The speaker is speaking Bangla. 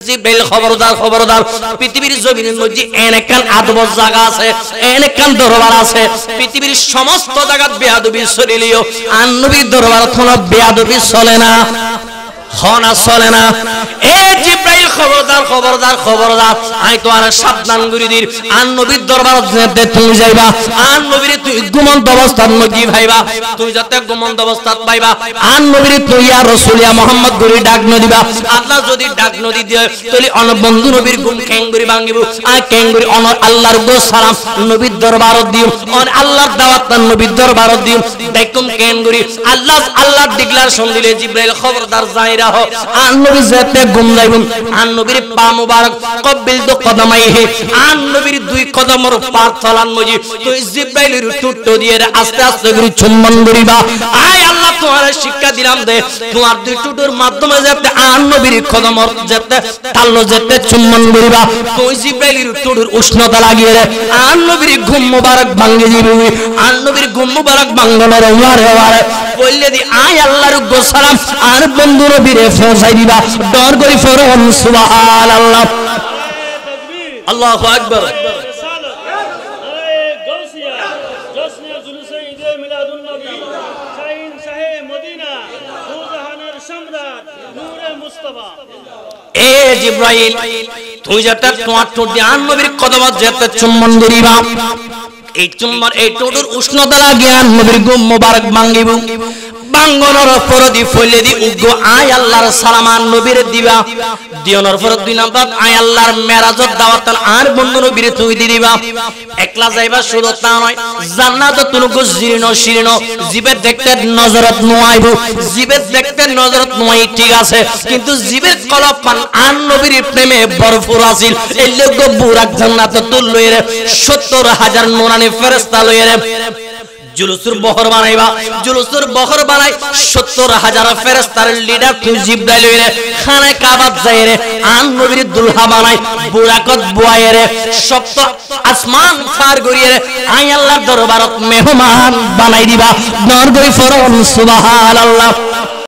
জিব্রাইল খবরদার খবরদার পৃথিবীর জমিনের মধ্যে এনেকান আদব জায়গা আছে এনেকান দরবার আছে পৃথিবীর সমস্ত জায়গা বেয়াদবি চলিলিও আর নবীর দরবার কোনো বেয়াদবি চলে না হনা চলে না এ জিব্রাইল খবরদার খবরদার খবরদার আই তো আর সাবধান করে দির আর নবীর দরবার যেতে তুমি যাইবা আর নবীর তুই ঘুমন্ত অবস্থার মধ্যে ভাইবা তুই যাতে ঘুমন্ত অবস্থাত পাইবা আর নবীর তুই ইয়া রাসূল ইয়া মুহাম্মদ করে ডাক ন দিবা আল্লাহ যদি ডাক ন দি দেয় তাহলে অন বন্ধু নবীর ঘুম কেঙ্গুরি ভাঙিব আর কেঙ্গুরি অন আল্লাহর গো সালাম নবীর দরবার দিও অন আল্লাহর দাওয়াত নবীর দরবার দিও দেখুম কেঙ্গুরি আল্লাহ আল্লাহর ডিক্লার শুন দিলে জিব্রাইল খবরদার যাই আর নবী যেতে ঘুম যাইব আর নবীর পা মুবারক কবিল তো কদমাইহি আর নবীর দুই কদমের পা চলান মজি তো জিব্রাইলের টুট্টো দিয়ে আস্তে আস্তে করে চুম্বন করিবা আয় আল্লাহ তোমার শিক্ষা দিলাম দে তোমার দুই টুটুর মাধ্যমে যেতে আর নবীর কদমের যেতে তাল্লো যেতে চুম্বন করিবা তো জিব্রাইলের টুটুর উষ্ণতা লাগিয়ে আর নবীর ঘুম মুবারক ভাঙে দিবি আর নবীর ঘুম মুবারক ভাঙনের ওয়ারে ওয়ারে বললে দি আয় আল্লাহর গো সালাম আর বন্ধু নবীর ফসাই দিবা ডর করি ফরন সুবহানাল্লাহ আল্লাহু আকবার এ জিব্রাইল তুই যেটা তোমার ঠোঁট দিয়ে আর নবীর কদমত যেতে চুম্বন করিবা এই চুম্বন এই ঠোঁটের উষ্ণতা লাগিয়ে আর নবীর ঘুম মুবারক ভাঙিব বাঙ্গনের পরদি ফলে দি উগ্র আয় আল্লাহর সালাম আর নবীর দিবা দিওনের পর দুই নাম্বার আয় আল্লাহর মেরাজত দাওয়াত আর বন্ধু নবীর তুই দিবা একলা যাইবা শুধু তা নয় জান্নাত তুনুকু জিরিনো শিরিনো জিবে দেখতে নজরত নোয়াইব জিবে দেখতে নজরত নোয়াই ঠিক আছে কিন্তু জিবের কলব পান আর নবীর প্রেমে ভরপুর আছিল এই লোক বুরাক জান্নাত তুল লইরে ৭০,০০০ নুরানি ফেরেশতা লইরে জুলুসুর বহর বানাইবা জুলুসুর বহর বানাই ৭০,০০০ ফেরেশতার লিডার তুই জিব্রাইল হইরে খানে কাবাত যাইরে আন নবীর দুলহা বানাই বুরাকত বুয়াইরে সপ্ত আসমান পার করিয়ে আই আল্লাহর দরবারত মেহমান বানাই দিবা নর গই ফরন সুবহানাল্লাহ